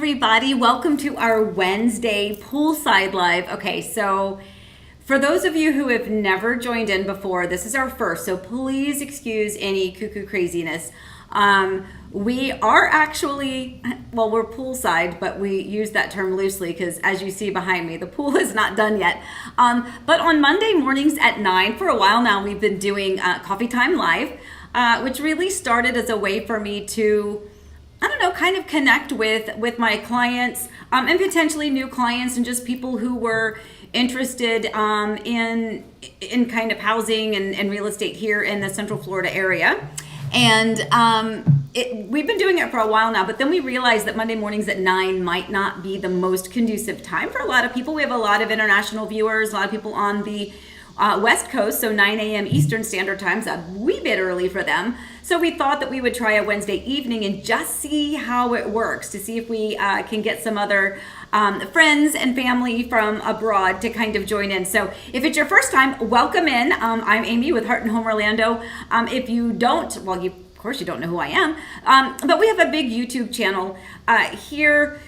everybody. Welcome to our Wednesday Poolside Live. Okay, so for those of you who have never joined in before, this is our first, so please excuse any cuckoo craziness. We are actually, well, we're poolside, but we use that term loosely because as you see behind me, the pool is not done yet. But on Monday mornings at 9, for a while now, we've been doing Coffee Time Live, which really started as a way for me to, I don't know, kind of connect with my clients and potentially new clients and just people who were interested in kind of housing and real estate here in the Central Florida area. And we've been doing it for a while now, but then we realized that Monday mornings at 9 might not be the most conducive time for a lot of people. We have a lot of international viewers, a lot of people on the West Coast, so 9 a.m. Eastern Standard Time is a wee bit early for them. So we thought that we would try a Wednesday evening and just see how it works, to see if we can get some other friends and family from abroad to kind of join in. So if it's your first time, welcome in. I'm Amy with Heart and Home Orlando. If you don't, well, of course you don't know who I am, but we have a big YouTube channel here,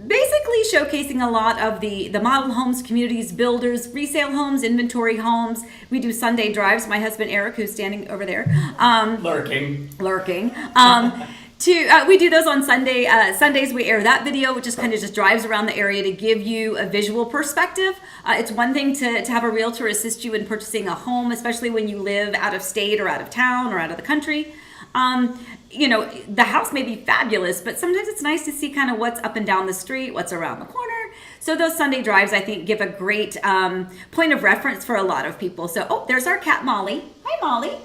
basically showcasing a lot of the model homes, communities, builders, resale homes, inventory homes. We do Sunday drives. My husband Eric, who's standing over there, lurking. We do those on Sunday. Sundays we air that video, which is kind of just drives around the area to give you a visual perspective. It's one thing to have a realtor assist you in purchasing a home, especially when you live out of state or out of town or out of the country. You know, the house may be fabulous, but sometimes it's nice to see kind of what's up and down the street, what's around the corner. So those Sunday drives, I think, give a great point of reference for a lot of people. So, oh, there's our cat, Molly. Hi, Molly.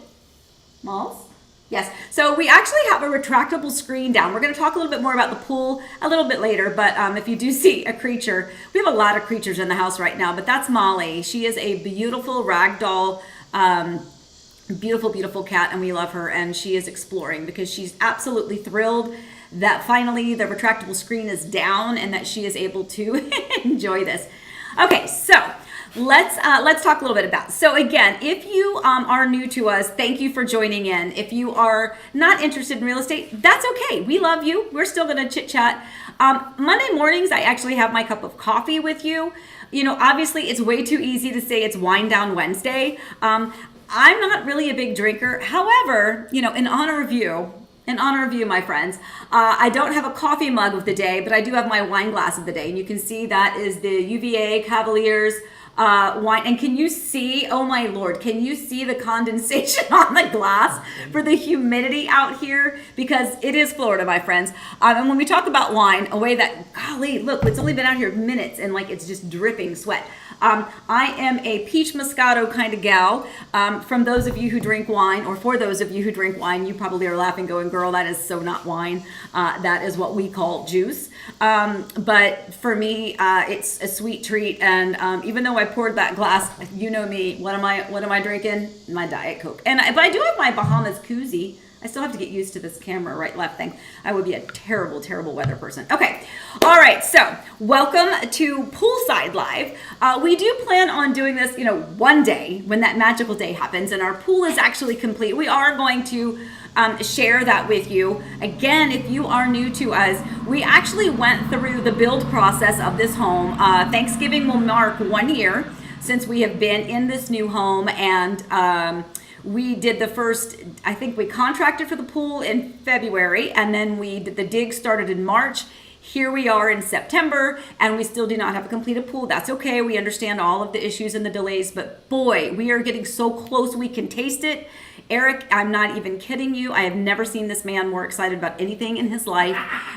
Malls? Yes. So we actually have a retractable screen down. We're going to talk a little bit more about the pool a little bit later, but if you do see a creature, we have a lot of creatures in the house right now, but that's Molly. She is a beautiful ragdoll beautiful cat, and we love her, and she is exploring because she's absolutely thrilled that finally the retractable screen is down and that she is able to enjoy this. Okay, so let's talk a little bit about. So again, if you are new to us, thank you for joining in. If you are not interested in real estate, that's okay. We love you. We're still going to chit chat. Monday mornings, I actually have my cup of coffee with you. You know, obviously it's way too easy to say it's Wind Down Wednesday. I'm not really a big drinker. However, you know, in honor of you, my friends, I don't have a coffee mug of the day, but I do have my wine glass of the day. And you can see that is the UVA Cavaliers wine. And can you see, oh my Lord, can you see the condensation on the glass for the humidity out here? Because it is Florida, my friends. And when we talk about wine, a way that, golly, look, it's only been out here minutes and like it's just dripping sweat. I am a peach Moscato kind of gal. From those of you who drink wine, or for those of you who drink wine, you probably are laughing going, girl, that is so not wine. That is what we call juice. But for me, it's a sweet treat. And even though I poured that glass, you know me, what am I drinking? My Diet Coke. But I do have my Bahamas koozie. I still have to get used to this camera right left thing. I would be a terrible weather person. Okay. All right. So welcome to Poolside Live. We do plan on doing this, you know, one day when that magical day happens and our pool is actually complete. We are going to share that with you. Again, if you are new to us, we actually went through the build process of this home. Thanksgiving will mark 1 year since we have been in this new home, and we did the first, I think we contracted for the pool in February, and then we did the dig started in March. Here we are in September, and we still do not have a completed pool. That's okay. We understand all of the issues and the delays, but boy, we are getting so close we can taste it. Eric, I'm not even kidding you. I have never seen this man more excited about anything in his life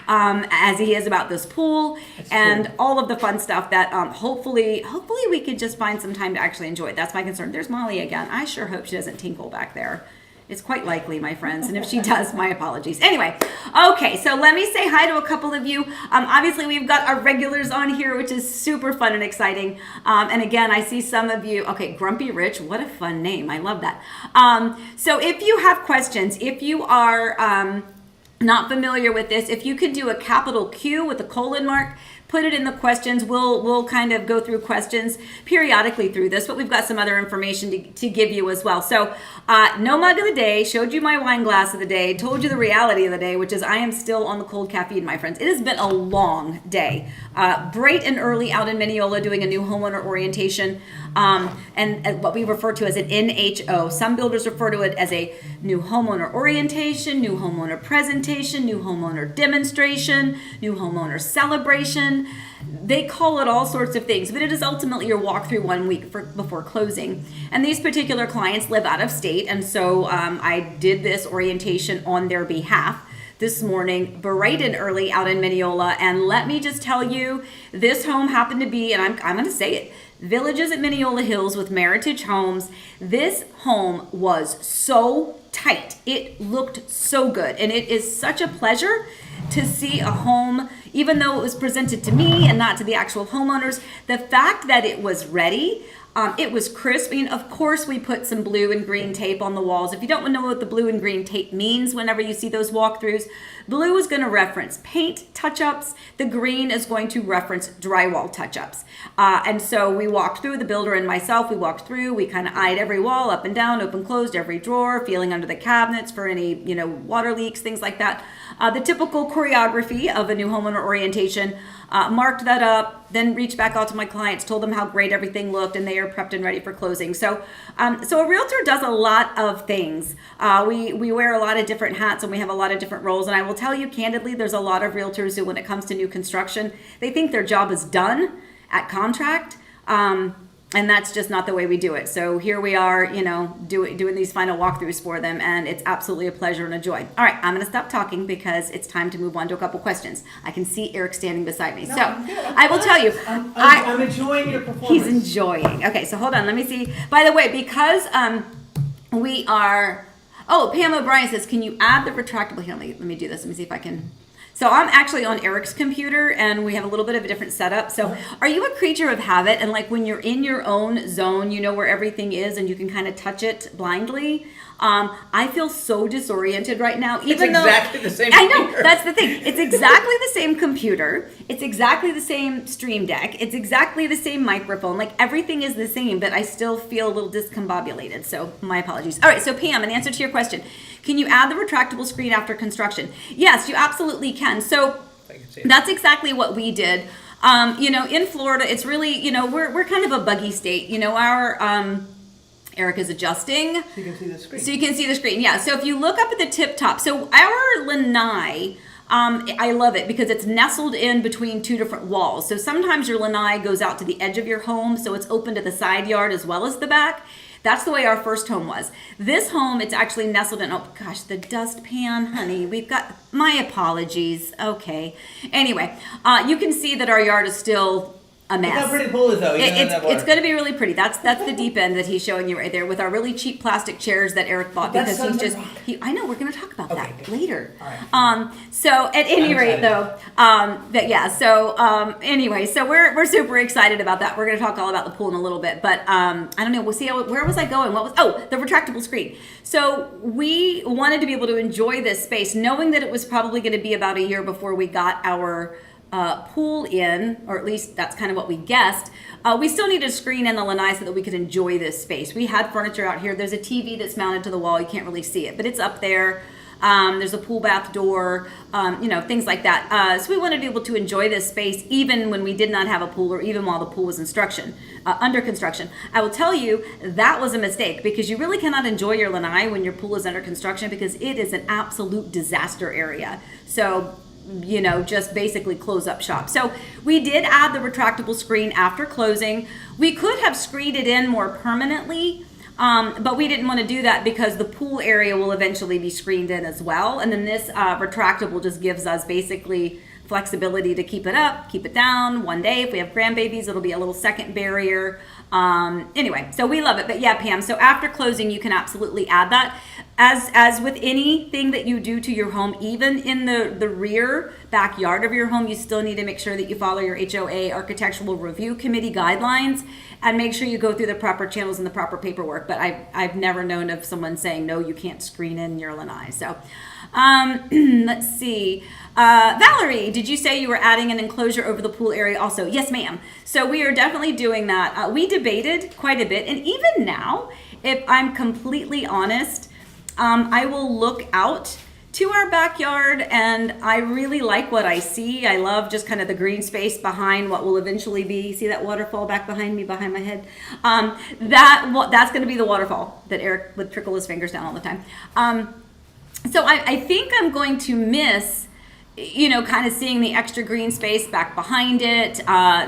as he is about this pool. That's and true. All of the fun stuff that hopefully we could just find some time to actually enjoy it. That's my concern. There's Molly again. I sure hope she doesn't tinkle back there. It's quite likely, my friends, and if she does, my apologies. Anyway, okay, so let me say hi to a couple of you. Obviously, we've got our regulars on here, which is super fun and exciting. And again, I see some of you, okay, Grumpy Rich, what a fun name. I love that. So if you have questions, if you are not familiar with this, if you could do a capital Q with a colon mark, put it in the questions. We'll kind of go through questions periodically through this, but we've got some other information to give you as well. So no mug of the day, showed you my wine glass of the day, told you the reality of the day, which is I am still on the cold caffeine, my friends. It has been a long day. Bright and early out in Mineola doing a new homeowner orientation, and what we refer to as an NHO. Some builders refer to it as a new homeowner orientation, new homeowner presentation, new homeowner demonstration, new homeowner celebration. They call it all sorts of things, but it is ultimately your walkthrough 1 week before closing. And these particular clients live out of state, and so I did this orientation on their behalf this morning, bright and early out in Mineola. And let me just tell you, this home happened to be, and I'm going to say it, Villages at Mineola Hills with Meritage Homes. This home was so tight. It looked so good. And it is such a pleasure to see a home, even though it was presented to me and not to the actual homeowners, the fact that it was ready, it was crisp. I mean, of course, we put some blue and green tape on the walls. If you don't know what the blue and green tape means whenever you see those walkthroughs, blue is going to reference paint touch-ups. The green is going to reference drywall touch-ups. And so we walked through, the builder and myself, we walked through, we kind of eyed every wall up and down, open, closed, every drawer, feeling under the cabinets for any, water leaks, things like that. The typical choreography of a new homeowner orientation, marked that up, then reached back out to my clients, told them how great everything looked, and they are prepped and ready for closing. So a realtor does a lot of things. We wear a lot of different hats, and we have a lot of different roles. And I will tell you candidly, there's a lot of realtors who, when it comes to new construction, they think their job is done at contract. And that's just not the way we do it. So here we are, doing these final walkthroughs for them, and it's absolutely a pleasure and a joy. All right, I'm going to stop talking because it's time to move on to a couple questions. I can see Eric standing beside me. I will tell you. I'm enjoying your performance. He's enjoying. Okay, so hold on. Let me see. By the way, because we are... Oh, Pam O'Brien says, can you add the retractable... Here, let me do this. Let me see if I can... So I'm actually on Eric's computer, and we have a little bit of a different setup. So are you a creature of habit? And like when you're in your own zone, you know where everything is and you can kind of touch it blindly? I feel so disoriented right now. Even though exactly the same computer. I know, that's the thing. It's exactly the same computer. It's exactly the same stream deck. It's exactly the same microphone. Like everything is the same, but I still feel a little discombobulated. So my apologies. All right, so Pam, in answer to your question, can you add the retractable screen after construction? Yes, you absolutely can. So that's exactly what we did. In Florida, it's really, we're kind of a buggy state. Our Eric is adjusting. So you can see the screen. So you can see the screen, yeah. So if you look up at the tip top, so our Lanai, I love it because it's nestled in between two different walls. So sometimes your Lanai goes out to the edge of your home, so it's open to the side yard as well as the back. That's the way our first home was. This home, it's actually nestled in, oh gosh, the dustpan, honey. We've got, my apologies. Okay. Anyway, you can see that our yard is still a mess. Look how pretty the pool is, though. It's going to be really pretty. That's the deep end that he's showing you right there with our really cheap plastic chairs that Eric bought because I know we're going to talk about that later. All right. So at any rate though, anyway, so we're super excited about that. We're going to talk all about the pool in a little bit, but I don't know. We'll see where was I going? The retractable screen. So we wanted to be able to enjoy this space, knowing that it was probably going to be about a year before we got our pool in, or at least that's kind of what we guessed. We still needed a screen in the lanai so that we could enjoy this space. We had furniture out here. There's a TV that's mounted to the wall. You can't really see it, but it's up there. There's a pool bath door, things like that. So we wanted to be able to enjoy this space even when we did not have a pool or even while the pool was under construction. I will tell you that was a mistake because you really cannot enjoy your lanai when your pool is under construction because it is an absolute disaster area. So just basically close up shop. So we did add the retractable screen after closing. We could have screened it in more permanently, but we didn't want to do that because the pool area will eventually be screened in as well. And then this retractable just gives us basically flexibility to keep it up, keep it down. One day, if we have grandbabies, it'll be a little second barrier. Anyway, so we love it. But yeah, Pam, so after closing, you can absolutely add that. As with anything that you do to your home, even in the rear backyard of your home, you still need to make sure that you follow your HOA Architectural Review Committee guidelines and make sure you go through the proper channels and the proper paperwork. But I've never known of someone saying, no, you can't screen in your lanai. So let's see. Valerie, did you say you were adding an enclosure over the pool area also? Yes, ma'am. So we are definitely doing that. We debated quite a bit. And even now, if I'm completely honest, I will look out to our backyard and I really like what I see. I love just kind of the green space behind what will eventually be, see that waterfall back behind me, behind my head? That's going to be the waterfall that Eric would trickle his fingers down all the time. So I think I'm going to miss, kind of seeing the extra green space back behind it.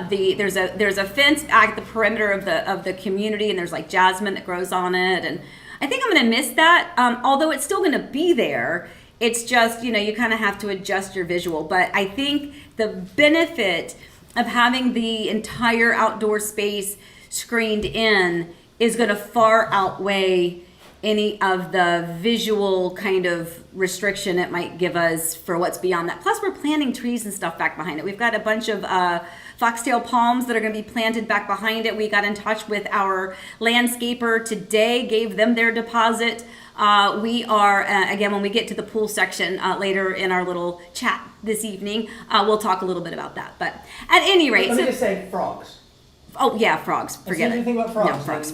There's a fence at the perimeter of the community, and there's like jasmine that grows on it, and I think I'm going to miss that. Although it's still going to be there. It's just, you kind of have to adjust your visual. But I think the benefit of having the entire outdoor space screened in is going to far outweigh any of the visual kind of restriction it might give us for what's beyond that. Plus, we're planting trees and stuff back behind it. We've got a bunch of foxtail palms that are going to be planted back behind it. We got in touch with our landscaper today, gave them their deposit. We are, again, when we get to the pool section later in our little chat this evening, we'll talk a little bit about that. But at any rate. Let me just say frogs. Oh, yeah, frogs. Forget it. Anything about frogs? No, frogs.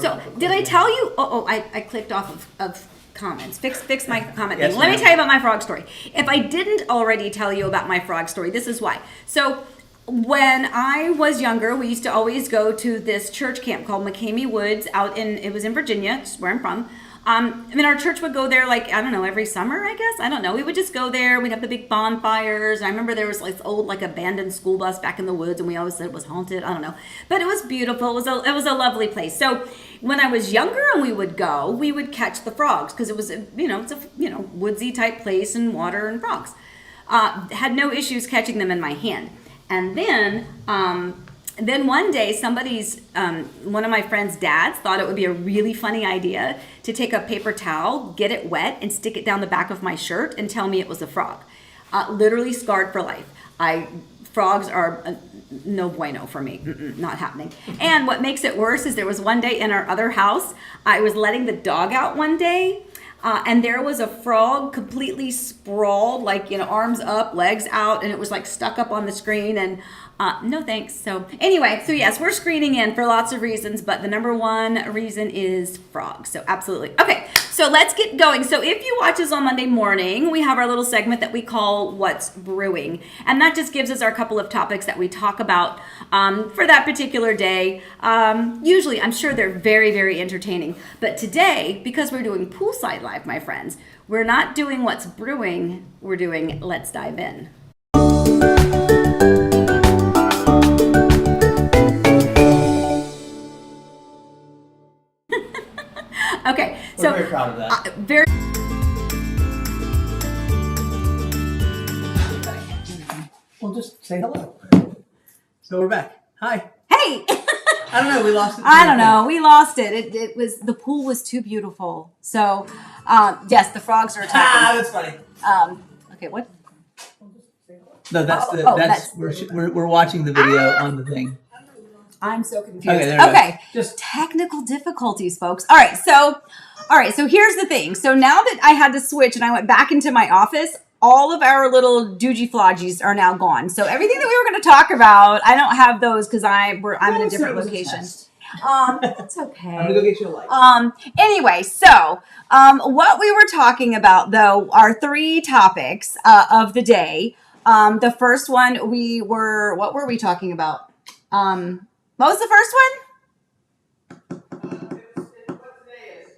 So, did I tell you? I clicked off of comments. Fix my comment thing. Yes, Let me ma'am. tell you about my frog story. If I didn't already tell you about my frog story, this is why. So, when I was younger, we used to always go to this church camp called McCamey Woods it was in Virginia, just where I'm from. Our church would go there every summer, I guess. I don't know. We would just go there. We'd have the big bonfires. I remember there was like old abandoned school bus back in the woods, and we always said it was haunted. I don't know. But it was beautiful. It was a lovely place. So when I was younger and we would go, we would catch the frogs because it was it's a woodsy type place and water and frogs. Had no issues catching them in my hand. And then one day one of my friend's dads thought it would be a really funny idea to take a paper towel, get it wet, and stick it down the back of my shirt and tell me it was a frog. Literally scarred for life. Frogs are no bueno for me. Not happening. And what makes it worse is there was one day in our other house, I was letting the dog out one day, and there was a frog completely sprawled, arms up, legs out, and it was stuck up on the screen, and no thanks. So anyway, yes, we're screening in for lots of reasons, but the number one reason is frogs. So absolutely. Okay, so let's get going. So if you watch us on Monday morning, we have our little segment that we call What's Brewing. And that just gives us our couple of topics that we talk about for that particular day. Usually, I'm sure they're very, very entertaining. But today, because we're doing Poolside Live, my friends, we're not doing What's Brewing, we're doing Let's Dive In. Okay, We're very proud of that. Well, just say hello. So we're back. Hi. Hey! I don't know. We lost it. I don't know. We lost it. It was the pool was too beautiful. So, yes, the frogs are attacking. That's funny. Okay, what? No, we're watching the video on the thing. I'm so confused. Okay. Just technical difficulties, folks. All right. So here's the thing. So now that I had to switch and I went back into my office, all of our little doogie flodgies are now gone. So everything that we were going to talk about, I don't have those because I'm in a different location. That's okay. I'm gonna go get you a light. Anyway, so what we were talking about though are three topics of the day. The first one what were we talking about? What was the first one? What today is?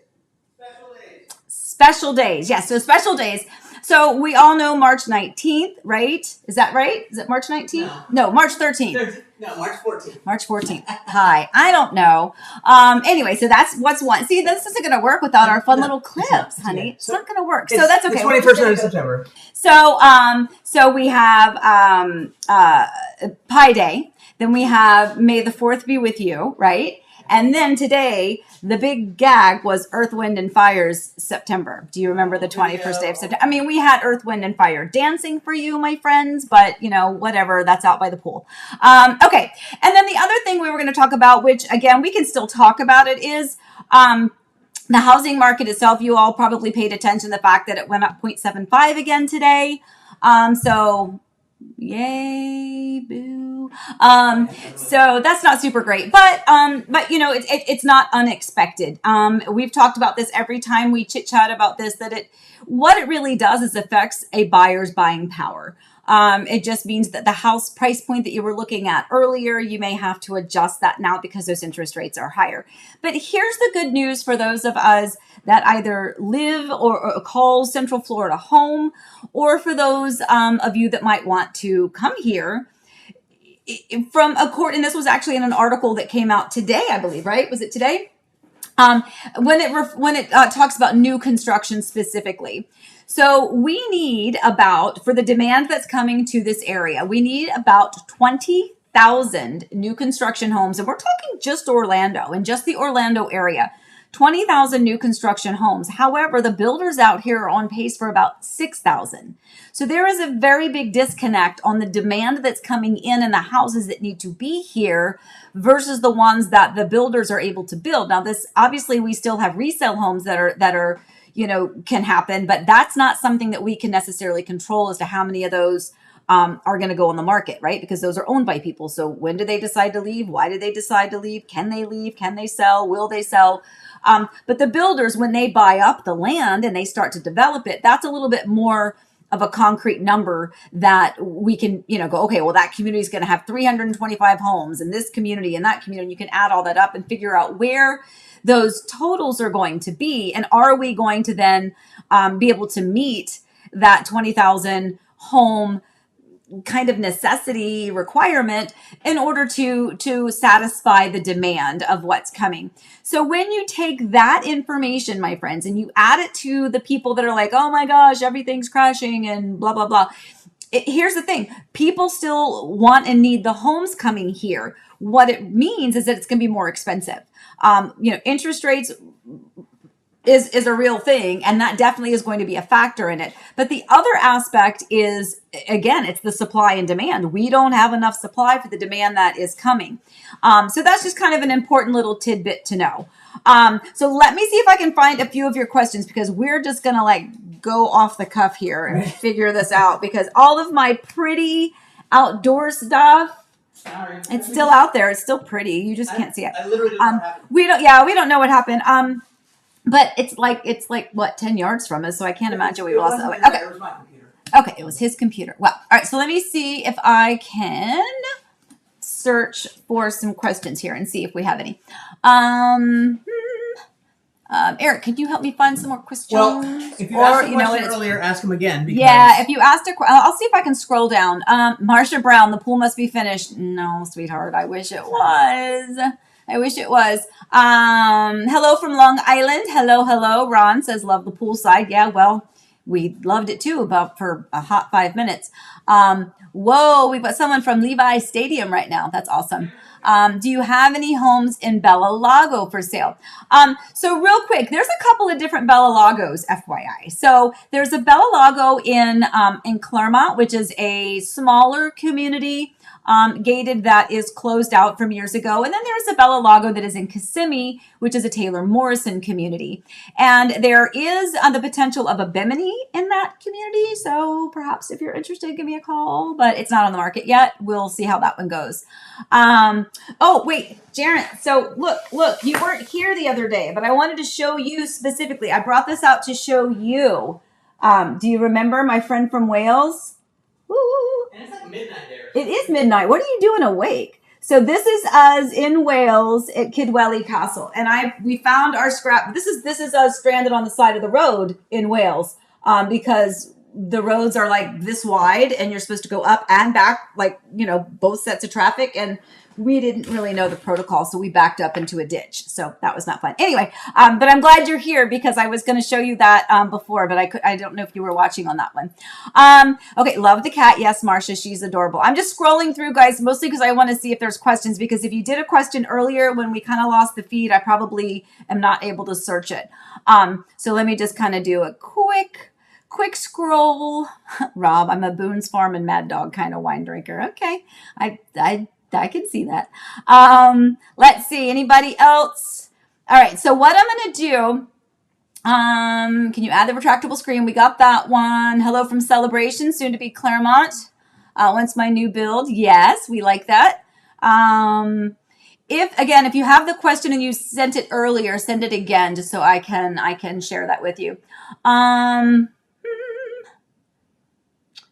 Special days. Special days. Yes, so special days. So we all know March 19th, right? Is that right? Is it March 19th? No, March 13th. No, March 14th. March 14th. Hi. I don't know. Anyway, so that's what's one. See, this isn't going to work without our fun little clips, honey. It's not going to work. So that's okay. The 21st of September. So we have Pi Day. Then we have May the 4th be with you, right? And then today, the big gag was Earth, Wind, and Fire's September. Do you remember the 21st day of September? I mean, we had Earth, Wind, and Fire dancing for you, my friends, but, whatever, that's out by the pool. Okay, and then the other thing we were going to talk about, which, again, we can still talk about it, is the housing market itself. You all probably paid attention to the fact that it went up 0.75 again today. So Yay, boo. So that's not super great, but you know, it's not unexpected. We've talked about this every time we chit chat about this, that what it really does is affects a buyer's buying power. It just means that the house price point that you were looking at earlier, you may have to adjust that now because those interest rates are higher. But here's the good news for those of us that either live or call Central Florida home, or for those of you that might want to come here. From a court, and this was actually in an article that came out today, I believe, right? Was it today? When it talks about new construction specifically. So we need about, for the demand that's coming to this area, we need about 20,000 new construction homes. And we're talking just Orlando, and just the Orlando area. 20,000 new construction homes. However, the builders out here are on pace for about 6,000. So there is a very big disconnect on the demand that's coming in and the houses that need to be here versus the ones that the builders are able to build. Now, this obviously we still have resale homes that are you know, can happen, but that's not something that we can necessarily control as to how many of those are going to go on the market, right? Because those are owned by people. So when do they decide to leave? Why did they decide to leave? Can they leave? Can they sell? Will they sell? But the builders, when they buy up the land and they start to develop it, that's a little bit more of a concrete number that we can, you know, go, okay, well, that community is going to have 325 homes in this community and that community. You can add all that up and figure out where those totals are going to be. And are we going to then be able to meet that 20,000 home kind of necessity requirement in order to satisfy the demand of what's coming. So when you take that information, my friends, and you add it to the people that are like, oh my gosh, everything's crashing and blah, blah, blah. Here's the thing. People still want and need the homes coming here. What it means is that it's going to be more expensive. You know, interest rates is a real thing, and that definitely is going to be a factor in it. But the other aspect is, again, it's the supply and demand. We don't have enough supply for the demand that is coming. So that's just kind of an important little tidbit to know. So let me see if I can find a few of your questions, because we're just going to like go off the cuff here and figure this out, because all of my pretty outdoor stuff, it's still out there. It's still pretty. You just can't see it. I literally don't know what happened. We don't know what happened. But it's like what, 10 yards from us, so I can't imagine we lost it. Okay. It was my computer. Okay, it was his computer. Well, all right, so let me see if I can search for some questions here and see if we have any. Eric, could you help me find some more questions? Well, if you asked a question earlier, ask them again. Because yeah, if you asked I'll see if I can scroll down. Marsha Brown, the pool must be finished. No, sweetheart, I wish it was. Hello from Long Island. Hello. Ron says, love the poolside. Yeah, well, we loved it too, about for a hot 5 minutes. Whoa, we've got someone from Levi Stadium right now. That's awesome. Do you have any homes in Bella Lago for sale? So real quick, there's a couple of different Bella Lagos, FYI. So there's a Bella Lago in Claremont, which is a smaller community, gated, that is closed out from years ago. And then there's a Bella Lago that is in Kissimmee, which is a Taylor Morrison community. And there is the potential of a Bimini in that community. So perhaps if you're interested, give me a call, but it's not on the market yet. We'll see how that one goes. Oh, wait, Jaron. So look, you weren't here the other day, but I wanted to show you specifically. I brought this out to show you. Do you remember my friend from Wales? Woo! And it's like midnight there. It is midnight. What are you doing awake? So this is us in Wales at Kidwelly Castle, and we found our scrap. This is us stranded on the side of the road in Wales, because the roads are like this wide, and you're supposed to go up and back, like, you know, both sets of traffic, and we didn't really know the protocol, so we backed up into a ditch. So that was not fun. Anyway, but I'm glad you're here, because I was going to show you that before, but I don't know if you were watching on that one. Okay, love the cat. Yes, Marcia, she's adorable. I'm just scrolling through, guys, mostly because I want to see if there's questions, because if you did a question earlier when we kind of lost the feed, I probably am not able to search it. So let me just kind of do a quick scroll. Rob, I'm a Boone's Farm and Mad Dog kind of wine drinker. Okay, I can see that. Let's see. Anybody else? All right. So what I'm going to do, can you add the retractable screen? We got that one. Hello from Celebration, soon to be Claremont. Once my new build, yes, we like that. If you have the question and you sent it earlier, send it again just so I can share that with you.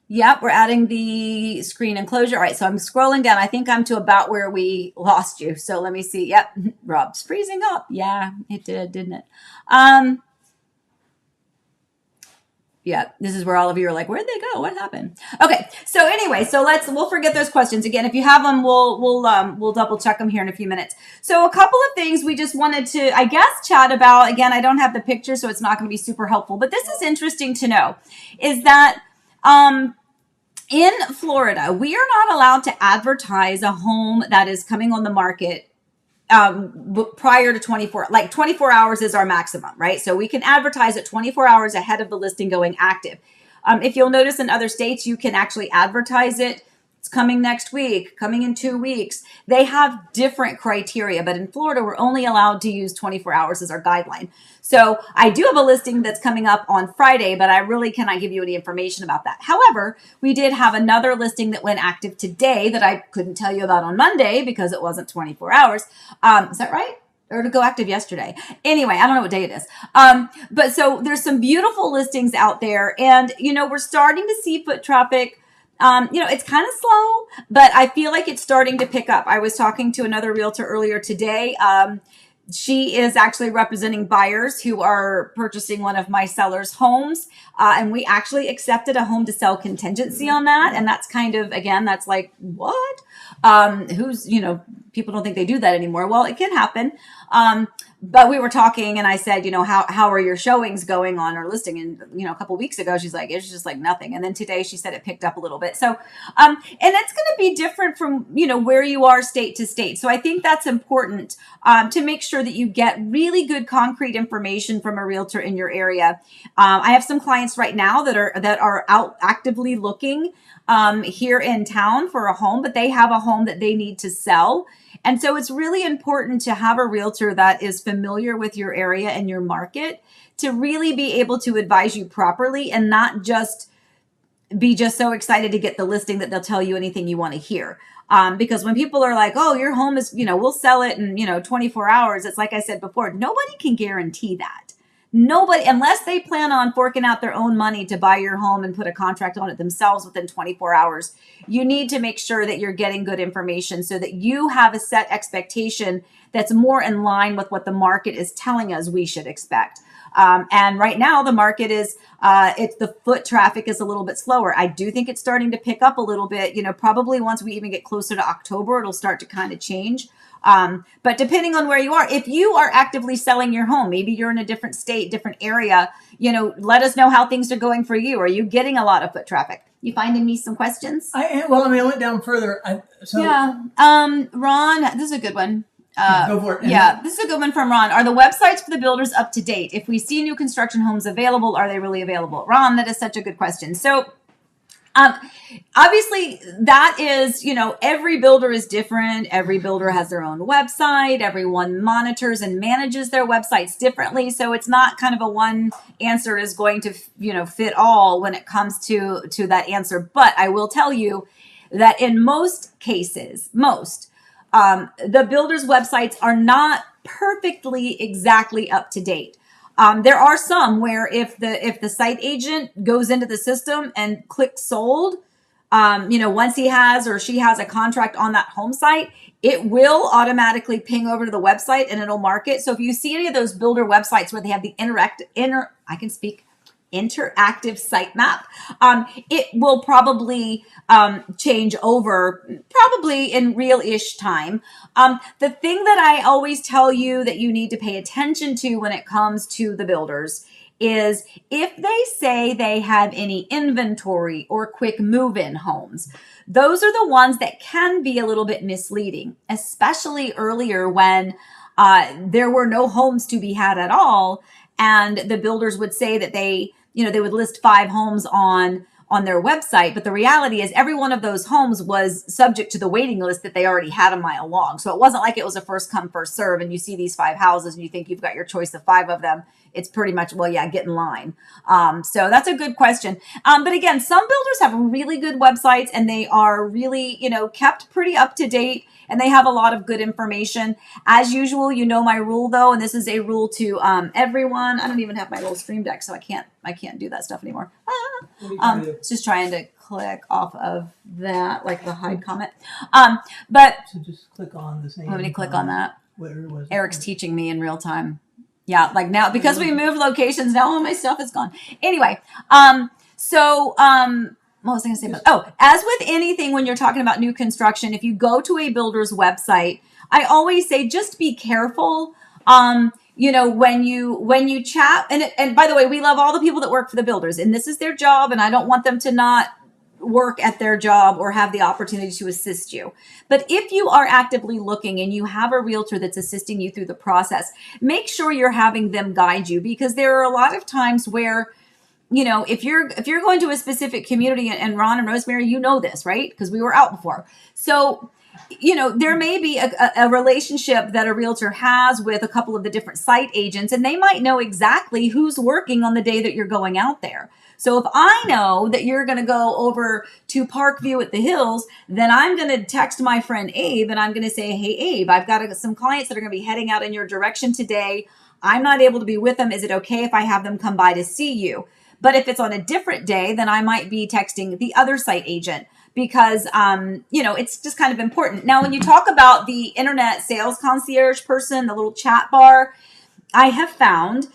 Yep, we're adding the screen enclosure. All right, so I'm scrolling down. I think I'm to about where we lost you. So let me see. Yep, Rob's freezing up. Yeah, it did, didn't it? Yeah, this is where all of you are like, where'd they go? What happened? Okay, so anyway, we'll forget those questions again. If you have them, we'll double check them here in a few minutes. So a couple of things we just wanted to, I guess, chat about. Again, I don't have the picture, so it's not going to be super helpful. But this is interesting to know, is that in Florida, we are not allowed to advertise a home that is coming on the market prior to 24 hours is our maximum, right? So we can advertise it 24 hours ahead of the listing going active. If you'll notice in other states, you can actually advertise it. It's coming next week, coming in 2 weeks. They have different criteria, but in Florida, we're only allowed to use 24 hours as our guideline. So I do have a listing that's coming up on Friday, but I really cannot give you any information about that. However, we did have another listing that went active today that I couldn't tell you about on Monday because it wasn't 24 hours. Is that right? Or to go active yesterday. Anyway, I don't know what day it is. But so there's some beautiful listings out there. And, we're starting to see foot traffic. It's kind of slow, but I feel like it's starting to pick up. I was talking to another realtor earlier today. She is actually representing buyers who are purchasing one of my sellers' homes. And we actually accepted a home to sell contingency on that. And that's kind of, again, that's like, what? People don't think they do that anymore. Well, it can happen. But we were talking and I said, how are your showings going on our listing? And, a couple of weeks ago, she's like, it's just like nothing. And then today she said it picked up a little bit. So, and it's going to be different from, where you are state to state. So I think that's important to make sure that you get really good concrete information from a realtor in your area. I have some clients right now that are out actively looking here in town for a home, but they have a home that they need to sell. And so it's really important to have a realtor that is familiar with your area and your market to really be able to advise you properly and not just be so excited to get the listing that they'll tell you anything you want to hear. Because when people are like, oh, your home is, we'll sell it in, 24 hours. It's like I said before, nobody can guarantee that. Nobody, unless they plan on forking out their own money to buy your home and put a contract on it themselves within 24 hours, you need to make sure that you're getting good information so that you have a set expectation that's more in line with what the market is telling us we should expect. And right now the market is, the foot traffic is a little bit slower. I do think it's starting to pick up a little bit, probably once we even get closer to October, it'll start to kind of change. But depending on where you are, if you are actively selling your home, maybe you're in a different state, different area, let us know how things are going for you. Are you getting a lot of foot traffic? You finding me some questions? I went down further. Ron, this is a good one. Go for it. Yeah, this is a good one from Ron. Are the websites for the builders up to date? If we see new construction homes available, are they really available? Ron, that is such a good question. So, obviously that is, every builder is different. Every builder has their own website. Everyone monitors and manages their websites differently. So it's not kind of a one answer is going to, fit all when it comes to that answer. But I will tell you that in most cases, the builders' websites are not perfectly exactly up to date. There are some where if the site agent goes into the system and clicks sold, once he has or she has a contract on that home site, it will automatically ping over to the website and it'll mark it. So if you see any of those builder websites where they have the interactive site map, it will probably change over probably in real-ish time. The thing that I always tell you that you need to pay attention to when it comes to the builders is if they say they have any inventory or quick move-in homes, those are the ones that can be a little bit misleading, especially earlier when there were no homes to be had at all. And the builders would say that they would list 5 homes on on their website. But the reality is every one of those homes was subject to the waiting list that they already had a mile long. So it wasn't like it was a first come, first serve, and you see these 5 houses and you think you've got your choice of 5 of them. It's pretty much, well, yeah, get in line. So that's a good question. But again, some builders have really good websites and they are really, kept pretty up to date, and they have a lot of good information. As usual, my rule though, and this is a rule to everyone. I don't even have my little stream deck, so I can't do that stuff anymore. Just trying to click off of that, like the hide comment. But so just click on the same. Let me click on that. Where was Eric's teaching me in real time. Yeah, like now, because we moved locations, now all my stuff is gone. Anyway, what was I going to say about? Oh, as with anything, when you're talking about new construction, if you go to a builder's website, I always say just be careful. When you chat, and by the way, we love all the people that work for the builders, and this is their job, and I don't want them to not work at their job or have the opportunity to assist you. But if you are actively looking and you have a realtor that's assisting you through the process, make sure you're having them guide you, because there are a lot of times where, if you're going to a specific community, and Ron and Rosemary, this, right? Because we were out before. So, there may be a relationship that a realtor has with a couple of the different site agents, and they might know exactly who's working on the day that you're going out there. So if I know that you're going to go over to Parkview at the Hills, then I'm going to text my friend Abe and I'm going to say, hey, Abe, I've got some clients that are going to be heading out in your direction today. I'm not able to be with them. Is it okay if I have them come by to see you? But if it's on a different day, then I might be texting the other site agent, because, it's just kind of important. Now, when you talk about the internet sales concierge person, the little chat bar, I have found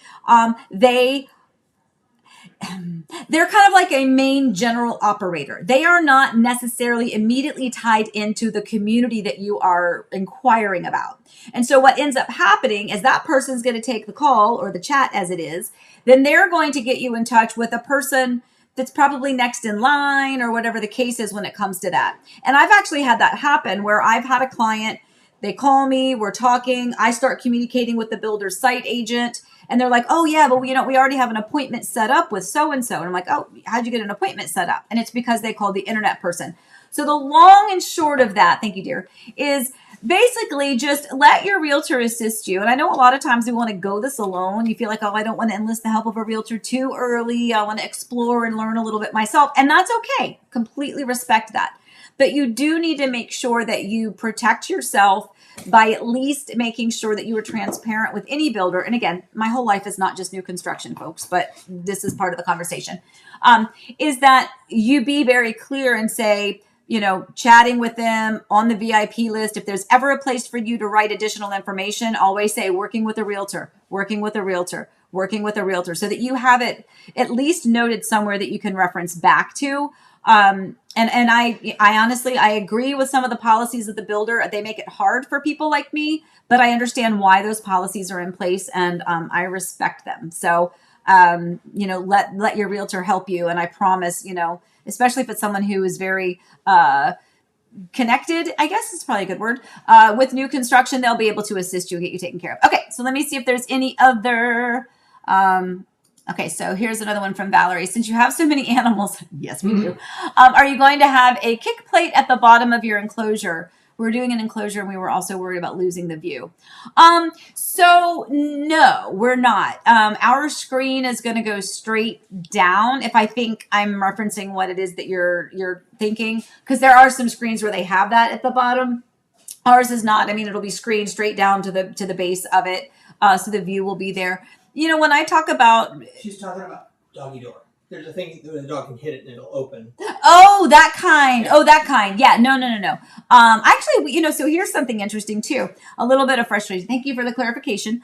they're kind of like a main general operator. They are not necessarily immediately tied into the community that you are inquiring about. And so what ends up happening is that person's going to take the call, or the chat as it is. Then they're going to get you in touch with a person that's probably next in line, or whatever the case is when it comes to that. And I've actually had that happen where I've had a client, they call me, we're talking, I start communicating with the builder's site agent, and they're like, oh yeah, but we already have an appointment set up with so-and-so. And I'm like, oh, how'd you get an appointment set up? And it's because they called the internet person. So the long and short of that, thank you, dear, is basically just let your realtor assist you. And I know a lot of times we want to go this alone. You feel like, oh, I don't want to enlist the help of a realtor too early. I want to explore and learn a little bit myself. And that's okay. Completely respect that. But you do need to make sure that you protect yourself by at least making sure that you are transparent with any builder. And again, my whole life is not just new construction, folks, but this is part of the conversation, is that you be very clear and say, chatting with them on the VIP list. If there's ever a place for you to write additional information, always say working with a realtor, working with a realtor, working with a realtor, so that you have it at least noted somewhere that you can reference back to. And I honestly, I agree with some of the policies of the builder. They make it hard for people like me, but I understand why those policies are in place, and I respect them. So, let your realtor help you. And I promise, especially if it's someone who is very connected, I guess is probably a good word, with new construction, they'll be able to assist you and get you taken care of. Okay, so let me see if there's any other... Okay, so here's another one from Valerie. Since you have so many animals, yes, we do. Are you going to have a kick plate at the bottom of your enclosure? We're doing an enclosure, and we were also worried about losing the view. So no, we're not. Our screen is going to go straight down. If I think I'm referencing what it is that you're thinking, because there are some screens where they have that at the bottom. Ours is not. I mean, it'll be screened straight down to the base of it, so the view will be there. When I talk about... She's talking about doggy door. There's a thing where the dog can hit it and it'll open. Oh, that kind. Yeah. Oh, that kind. Yeah, no. Actually, so here's something interesting too. A little bit of frustration. Thank you for the clarification.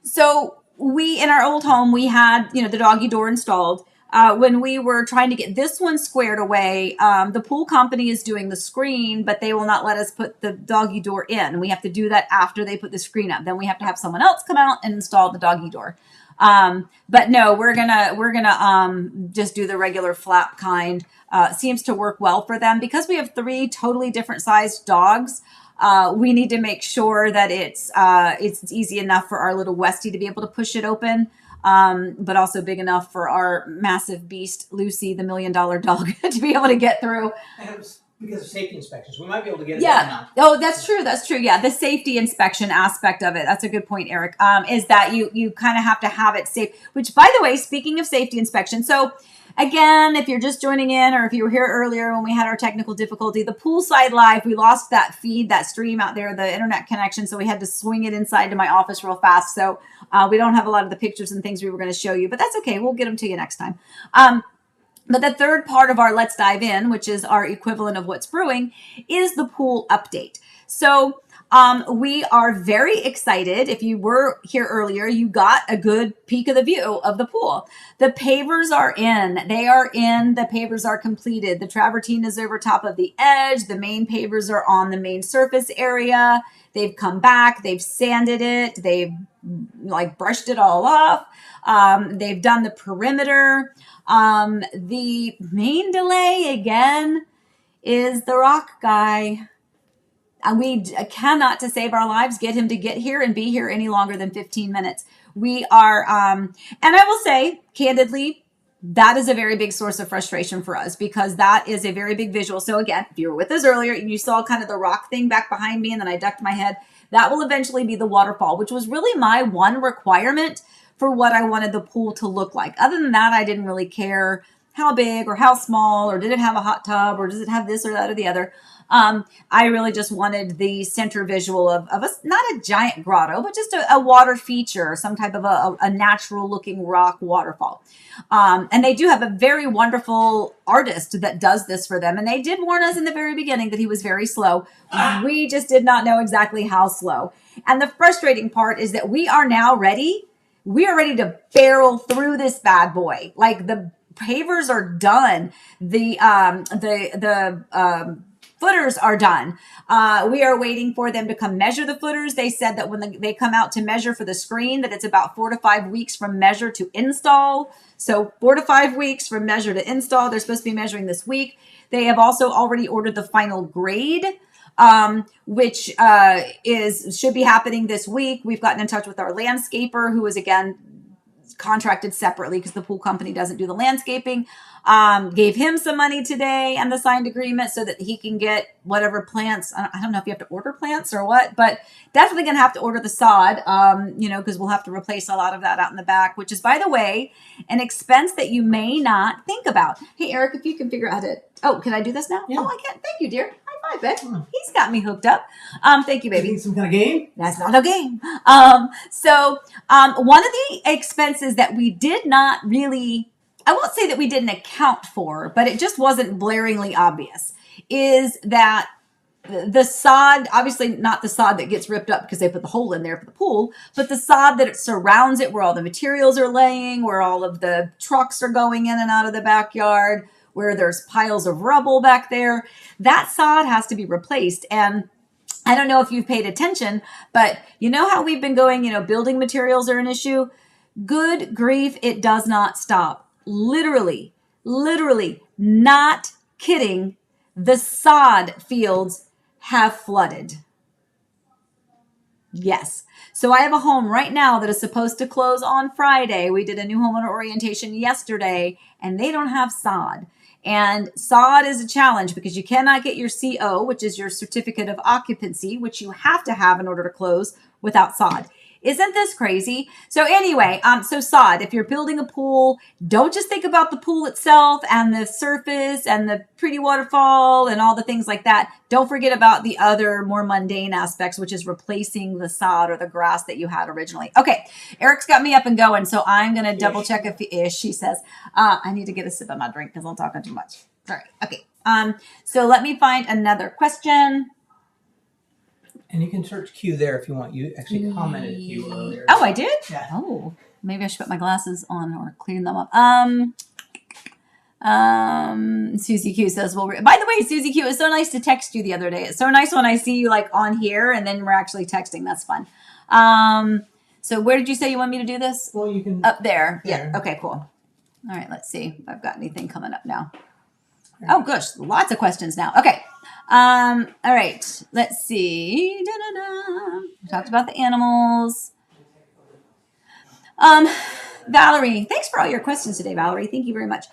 So we, in our old home, we had, the doggy door installed. When we were trying to get this one squared away, the pool company is doing the screen, but they will not let us put the doggy door in. We have to do that after they put the screen up. Then we have to have someone else come out and install the doggy door. But no, we're gonna just do the regular flap kind. Seems to work well for them because we have 3 totally different sized dogs. We need to make sure that it's easy enough for our little Westie to be able to push it open. but also big enough for our massive beast, Lucy, the $1 million dog, to be able to get through. Because of safety inspections, we might be able to get it Yeah. done now. Oh, that's true. That's true. Yeah. The safety inspection aspect of it. That's a good point, Eric. Is that you kind of have to have it safe, which, by the way, speaking of safety inspection. So again, if you're just joining in, or if you were here earlier when we had our technical difficulty, the Poolside Live, we lost that feed, that stream out there, the internet connection. So we had to swing it inside to my office real fast. So we don't have a lot of the pictures and things we were going to show you, but that's okay. We'll get them to you next time. But the third part of our Let's Dive In, which is our equivalent of what's brewing, is the pool update. So we are very excited. If you were here earlier, you got a good peek of the view of the pool. The pavers are in. They are in. The pavers are completed. The travertine is over top of the edge. The main pavers are on the main surface area. They've come back. They've sanded it. They've like brushed it all off. They've done the perimeter. The main delay again is the rock guy. And we cannot, to save our lives, get him to get here and be here any longer than 15 minutes. We are, and I will say, candidly, that is a very big source of frustration for us, because that is a very big visual. So again, if you were with us earlier and you saw kind of the rock thing back behind me and then I ducked my head, that will eventually be the waterfall, which was really my one requirement for what I wanted the pool to look like. Other than that, I didn't really care how big or how small, or did it have a hot tub, or does it have this or that or the other. I really just wanted the center visual of not a giant grotto, but just a water feature, some type of a natural looking rock waterfall. And they do have a very wonderful artist that does this for them. And they did warn us in the very beginning that he was very slow. We just did not know exactly how slow. And the frustrating part is that we are now ready. We are ready to barrel through this bad boy. Like, the pavers are done. The footers are done. We are waiting for them to come measure the footers. They said that when they come out to measure for the screen, that it's about 4 to 5 weeks from measure to install. So 4 to 5 weeks from measure to install. They're supposed to be measuring this week. They have also already ordered the final grade, which should be happening this week. We've gotten in touch with our landscaper, who is, again, contracted separately because the pool company doesn't do the landscaping. Gave him some money today and the signed agreement so that he can get whatever plants. I don't know if you have to order plants or what, but definitely going to have to order the sod, because we'll have to replace a lot of that out in the back, which is, by the way, an expense that you may not think about. Hey, Eric, if you can figure out can I do this now? Yeah. Oh, I can. Thank you, dear. High five, babe. He's got me hooked up. Thank you, baby. Some kind of game? That's not a game. So one of the expenses that we did not really, I won't say that we didn't account for, but it just wasn't blaringly obvious, is that the sod, obviously not the sod that gets ripped up because they put the hole in there for the pool, but the sod that it surrounds it, where all the materials are laying, where all of the trucks are going in and out of the backyard, where there's piles of rubble back there, that sod has to be replaced. And I don't know if you've paid attention, but you know how we've been going, building materials are an issue. Good grief, it does not stop. Literally, not kidding, the sod fields have flooded. Yes. So I have a home right now that is supposed to close on Friday. We did a new homeowner orientation yesterday, and they don't have sod. And sod is a challenge because you cannot get your CO, which is your certificate of occupancy, which you have to have in order to close, without sod. Isn't this crazy? So anyway, so sod, if you're building a pool, don't just think about the pool itself and the surface and the pretty waterfall and all the things like that. Don't forget about the other more mundane aspects, which is replacing the sod or the grass that you had originally. Okay, Eric's got me up and going, so I'm going to double check if she says, I need to get a sip of my drink because I'm talking too much. Sorry. Okay. So let me find another question. And you can search Q there if you want. You actually commented Q earlier. Oh, I did? Yeah. Oh, maybe I should put my glasses on or clean them up. Susie Q says, well, by the way, Susie Q, it was so nice to text you the other day. It's so nice when I see you like on here and then we're actually texting. That's fun. So where did you say you want me to do this? Well, you can. Up there. Yeah. Okay, cool. All right. Let's see if I've got anything coming up now. Oh, gosh. Lots of questions now. Okay. All right. Let's see. We talked about the animals. Valerie, thanks for all your questions today, Valerie. Thank you very much.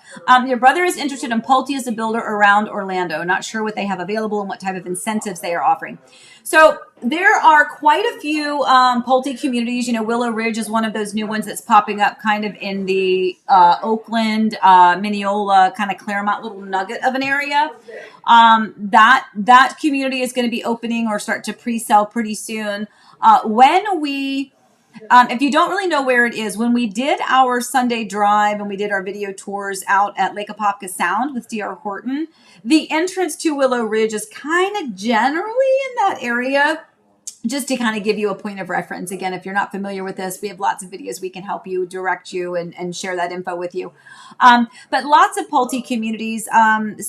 Your brother is interested in Pulte as a builder around Orlando. Not sure what they have available and what type of incentives they are offering. So there are quite a few Pulte communities. You know, Willow Ridge is one of those new ones that's popping up kind of in the Oakland, Mineola, kind of Claremont little nugget of an area. That community is going to be opening or start to pre-sell pretty soon. If you don't really know where it is, when we did our Sunday drive and we did our video tours out at Lake Apopka Sound with D.R. Horton, the entrance to Willow Ridge is kind of generally in that area. Just to kind of give you a point of reference. Again, if you're not familiar with this, we have lots of videos we can help you, direct you, and share that info with you. But lots of Pulte communities. And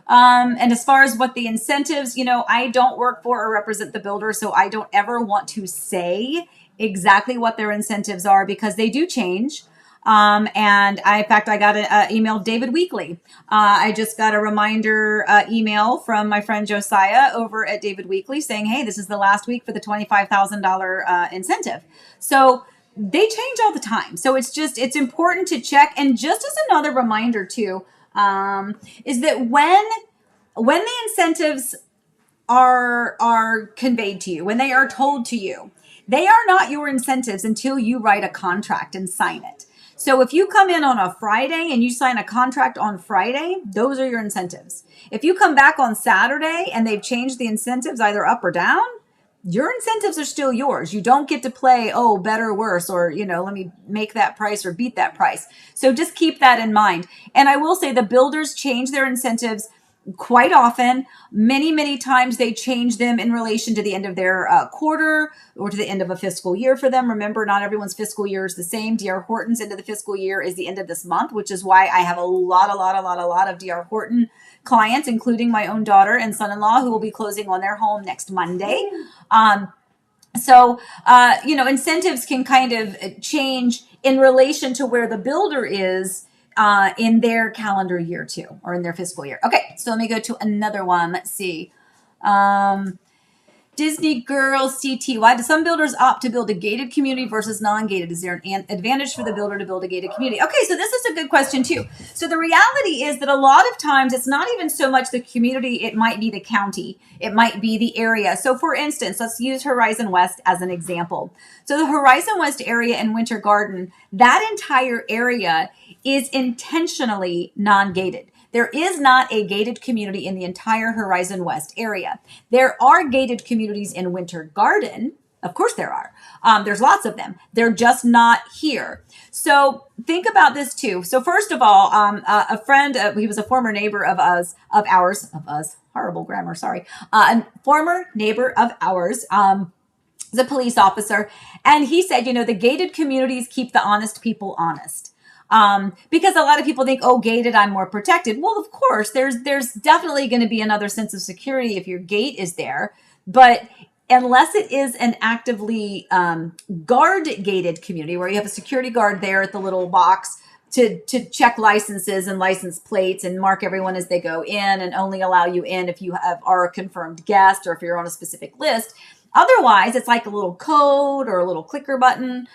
as far as what the incentives, you know, I don't work for or represent the builder, so I don't ever want to say exactly what their incentives are because they do change. In fact, I got an email David Weekly. I just got a reminder email from my friend Josiah over at David Weekly saying, hey, this is the last week for the $25,000 incentive. So they change all the time. So it's important to check. And just as another reminder too, is that when the incentives are conveyed to you, when they are told to you, they are not your incentives until you write a contract and sign it. So if you come in on a Friday and you sign a contract on Friday, those are your incentives. If you come back on Saturday and they've changed the incentives either up or down, your incentives are still yours. You don't get to play, oh, better or worse, or, you know, let me make that price or beat that price. So just keep that in mind. And I will say the builders change their incentives quite often. Many times they change them in relation to the end of their quarter or to the end of a fiscal year for them. Remember, not everyone's fiscal year is the same. D.R. Horton's end of the fiscal year is the end of this month, which is why I have a lot of D.R. Horton clients, including my own daughter and son-in-law, who will be closing on their home next Monday. Incentives can kind of change in relation to where the builder is in their calendar year too, or in their fiscal year. Okay, so let me go to another one. Let's see. Disney Girl CT. Why do some builders opt to build a gated community versus non-gated? Is there an advantage for the builder to build a gated community? Okay, so this is a good question too. So the reality is that a lot of times it's not even so much the community, it might be the county, it might be the area. So for instance, let's use Horizon West as an example. So the Horizon West area in Winter Garden, that entire area is intentionally non-gated. There is not a gated community in the entire Horizon West area. There are gated communities in Winter Garden. Of course there are. There's lots of them. They're just not here. So think about this too. So first of all, a friend, he was a former neighbor of ours, horrible grammar, sorry. A former neighbor of ours, is a police officer. And he said, you know, the gated communities keep the honest people honest. Because a lot of people think, oh, gated, I'm more protected. Well, of course, there's definitely going to be another sense of security if your gate is there. But unless it is an actively guard gated community where you have a security guard there at the little box to check licenses and license plates and mark everyone as they go in and only allow you in if you are a confirmed guest or if you're on a specific list. Otherwise, it's like a little code or a little clicker button.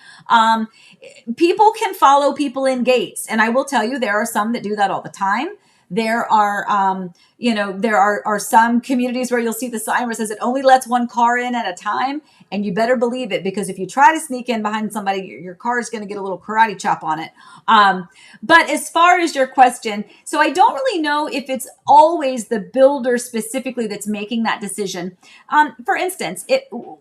People can follow people in gates. And I will tell you, there are some that do that all the time. There are, there are some communities where you'll see the sign where it says it only lets one car in at a time. And you better believe it, because if you try to sneak in behind somebody, your car is going to get a little karate chop on it. But as far as your question, so I don't really know if it's always the builder specifically that's making that decision. For instance,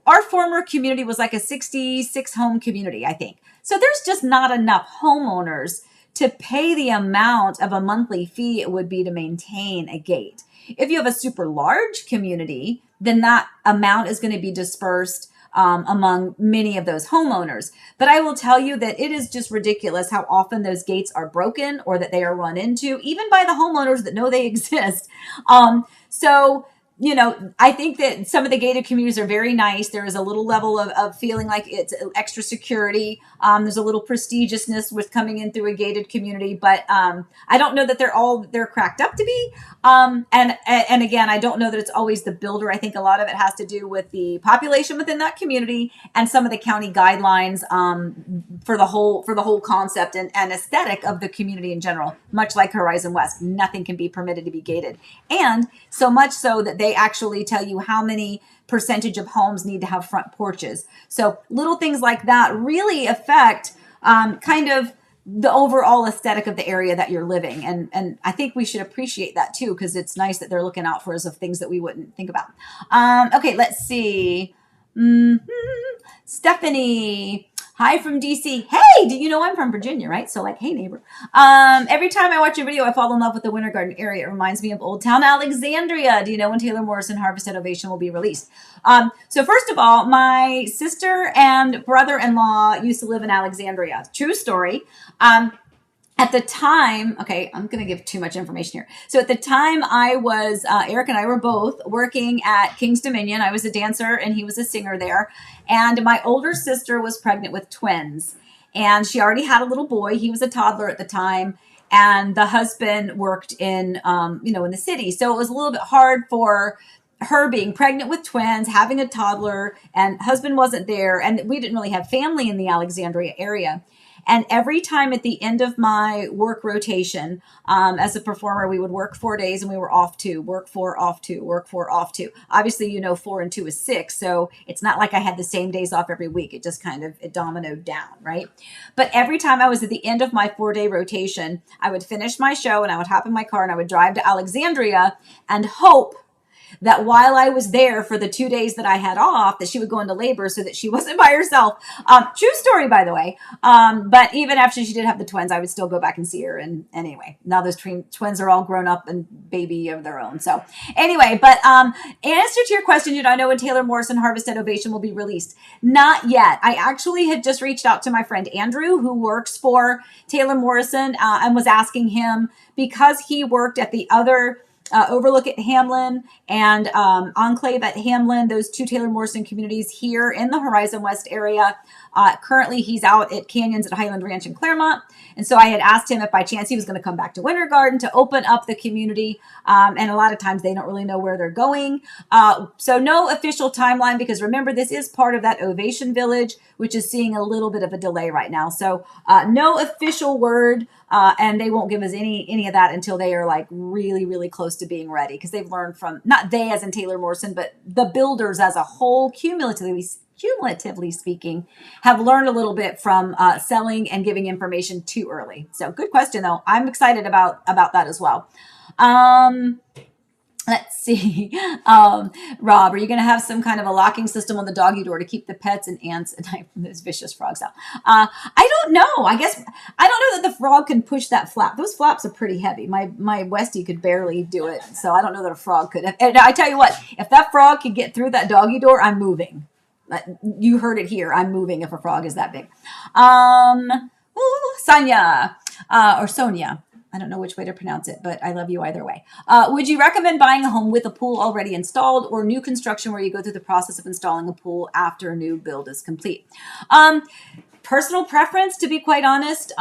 our former community was like a 66 home community, I think. So there's just not enough homeowners to pay the amount of a monthly fee it would be to maintain a gate. If you have a super large community, then that amount is going to be dispersed among many of those homeowners. But I will tell you that it is just ridiculous how often those gates are broken or that they are run into, even by the homeowners that know they exist. So I think that some of the gated communities are very nice. There is a little level of feeling like it's extra security. There's a little prestigiousness with coming in through a gated community, but I don't know that they're cracked up to be. And again, I don't know that it's always the builder. I think a lot of it has to do with the population within that community and some of the county guidelines for the whole concept and aesthetic of the community in general. Much like Horizon West, nothing can be permitted to be gated, and so much so that they actually tell you how many percentage of homes need to have front porches. So little things like that really affect kind of the overall aesthetic of the area that you're living. And I think we should appreciate that too, because it's nice that they're looking out for us of things that we wouldn't think about. Okay, let's see. Stephanie. Hi from DC. Hey, do you know I'm from Virginia, right? So like, hey neighbor. Every time I watch a video, I fall in love with the Winter Garden area. It reminds me of Old Town Alexandria. Do you know when Taylor Morrison Harvested Ovation will be released? So first of all, my sister and brother-in-law used to live in Alexandria. True story. At the time, okay, I'm going to give too much information here. So at the time Eric and I were both working at King's Dominion. I was a dancer and he was a singer there. And my older sister was pregnant with twins and she already had a little boy. He was a toddler at the time. And the husband worked in the city. So it was a little bit hard for her being pregnant with twins, having a toddler, and husband wasn't there. And we didn't really have family in the Alexandria area. And every time at the end of my work rotation, as a performer, we would work 4 days and we were off 2, work 4, off 2, work 4, off 2. Obviously, 4 and 2 is 6. So it's not like I had the same days off every week. It just it dominoed down, right? But every time I was at the end of my 4-day rotation, I would finish my show and I would hop in my car and I would drive to Alexandria and hope that while I was there for the 2 days that I had off, that she would go into labor so that she wasn't by herself. True story, by the way. But even after she did have the twins, I would still go back and see her. And anyway, now those twins are all grown up and baby of their own. So anyway, but answer to your question, did I know when Taylor Morrison Harvested Ovation will be released? Not yet. I actually had just reached out to my friend Andrew, who works for Taylor Morrison, and was asking him, because he worked at the other Overlook at Hamlin and Enclave at Hamlin, those 2 Taylor Morrison communities here in the Horizon West area. Currently, he's out at Canyons at Highland Ranch in Claremont. And so I had asked him if by chance he was going to come back to Winter Garden to open up the community. And a lot of times they don't really know where they're going. So no official timeline, because remember, this is part of that Ovation Village, which is seeing a little bit of a delay right now. So no official word. And they won't give us any of that until they are like really, really close to being ready, because they've learned from, not they as in Taylor Morrison, but the builders as a whole, cumulatively speaking, have learned a little bit from selling and giving information too early. So good question though. I'm excited about that as well. Let's see. Rob, are you going to have some kind of a locking system on the doggy door to keep the pets and ants and those vicious frogs out? I don't know. I guess I don't know that the frog can push that flap. Those flaps are pretty heavy. My Westie could barely do it. So I don't know that a frog could. And I tell you what, if that frog could get through that doggy door, I'm moving. You heard it here. I'm moving if a frog is that big. Sonia, or Sonia. I don't know which way to pronounce it, but I love you either way. Would you recommend buying a home with a pool already installed, or new construction where you go through the process of installing a pool after a new build is complete? Personal preference, to be quite honest.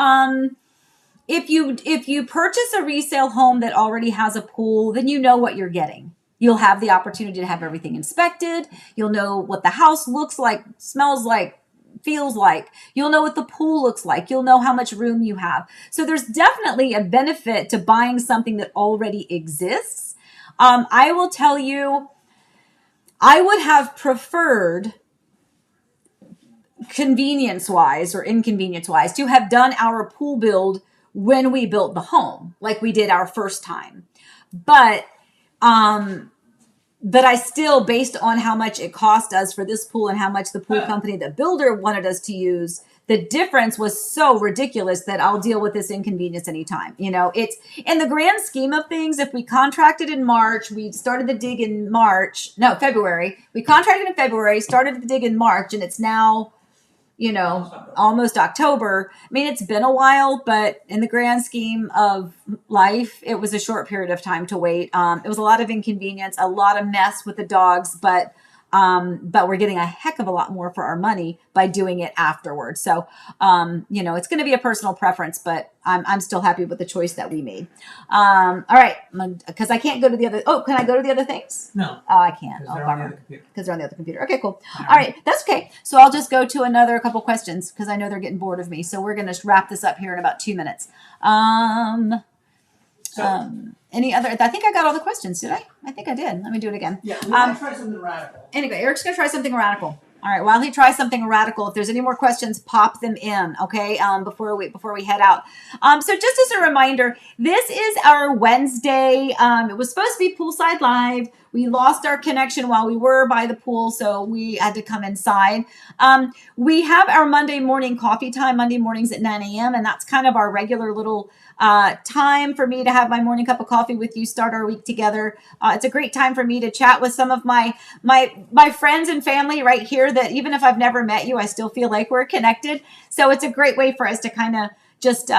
If you purchase a resale home that already has a pool, then you know what you're getting. You'll have the opportunity to have everything inspected. You'll know what the house looks like, smells like, feels like. You'll know what the pool looks like. You'll know how much room you have. So there's definitely a benefit to buying something that already exists. I will tell you, I would have preferred, convenience-wise or inconvenience-wise, to have done our pool build when we built the home, like we did our first time. But I still, based on how much it cost us for this pool and how much the pool company, the builder, wanted us to use, the difference was so ridiculous that I'll deal with this inconvenience anytime. It's in the grand scheme of things. If we contracted in March, we started the dig in February. We contracted in February, started the dig in March, and it's now almost October. I mean, it's been a while, but in the grand scheme of life, it was a short period of time to wait. It was a lot of inconvenience, a lot of mess with the dogs, but we're getting a heck of a lot more for our money by doing it afterwards. So, it's going to be a personal preference, but I'm still happy with the choice that we made. All right, because I can't go to the other. Oh, can I go to the other things? No. Oh, I can't. Because they're on the other computer. Because they're on the other computer. Okay, cool. All right, that's okay. So I'll just go to another couple questions because I know they're getting bored of me. So we're going to wrap this up here in about 2 minutes. Any other? I think I got all the questions. Did I? I think I did. Let me do it again. Yeah, we might try something radical. Anyway, Eric's going to try something radical. All right. While he tries something radical, if there's any more questions, pop them in. Okay. Before we head out. So just as a reminder, this is our Wednesday. It was supposed to be Poolside Live. We lost our connection while we were by the pool, so we had to come inside. We have our Monday morning coffee time, Monday mornings at 9 a.m., and that's kind of our regular little time for me to have my morning cup of coffee with you, start our week together. It's a great time for me to chat with some of my friends and family right here that even if I've never met you, I still feel like we're connected. So it's a great way for us to kind of just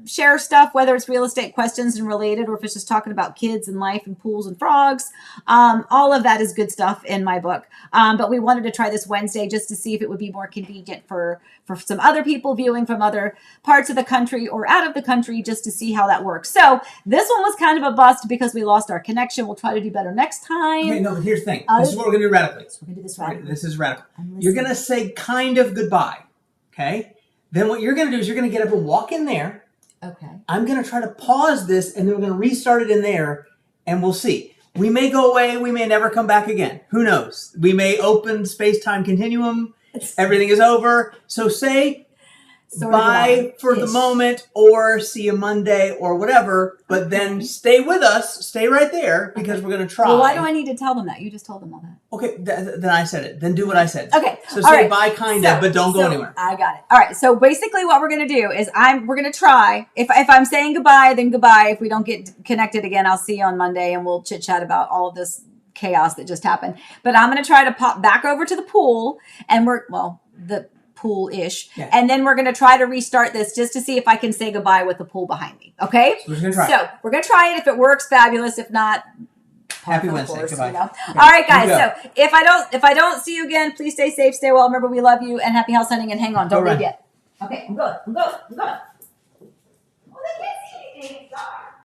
share stuff, whether it's real estate questions and related, or if it's just talking about kids and life and pools and frogs. All of that is good stuff in my book. But we wanted to try this Wednesday just to see if it would be more convenient for some other people viewing from other parts of the country or out of the country, just to see how that works. So this one was kind of a bust because we lost our connection. We'll try to do better next time. Okay, no, but here's the thing. This is what we're going to do radically. We're going to do this radically. This is radical. You're going to say kind of goodbye, okay? Then what you're going to do is you're going to get up and walk in there. Okay. I'm going to try to pause this, and then we're going to restart it in there, and we'll see. We may go away. We may never come back again. Who knows? We may open space-time continuum. Everything is over. So say bye for the moment, or see you Monday, or whatever. But then stay with us. Stay right there, because we're going to try. Well, why do I need to tell them that? You just told them all that. Okay, then I said it. Then do what I said. Okay. So say bye, but don't go anywhere. I got it. All right. So basically what we're going to do is we're going to try. If I'm saying goodbye, then goodbye. If we don't get connected again, I'll see you on Monday, and we'll chit chat about all of this chaos that just happened. But I'm going to try to pop back over to the pool, and the pool-ish. Yeah. And then we're going to try to restart this just to see if I can say goodbye with the pool behind me. Okay? So we're going to try. So we're going to try it. If it works, fabulous. If not, happy Wednesday. Course, goodbye. Okay. All right, guys. So if I don't see you again, please stay safe, stay well. Remember, we love you, and happy house hunting. And hang on, don't leave yet. Okay, I'm going. Oh, they can't see anything.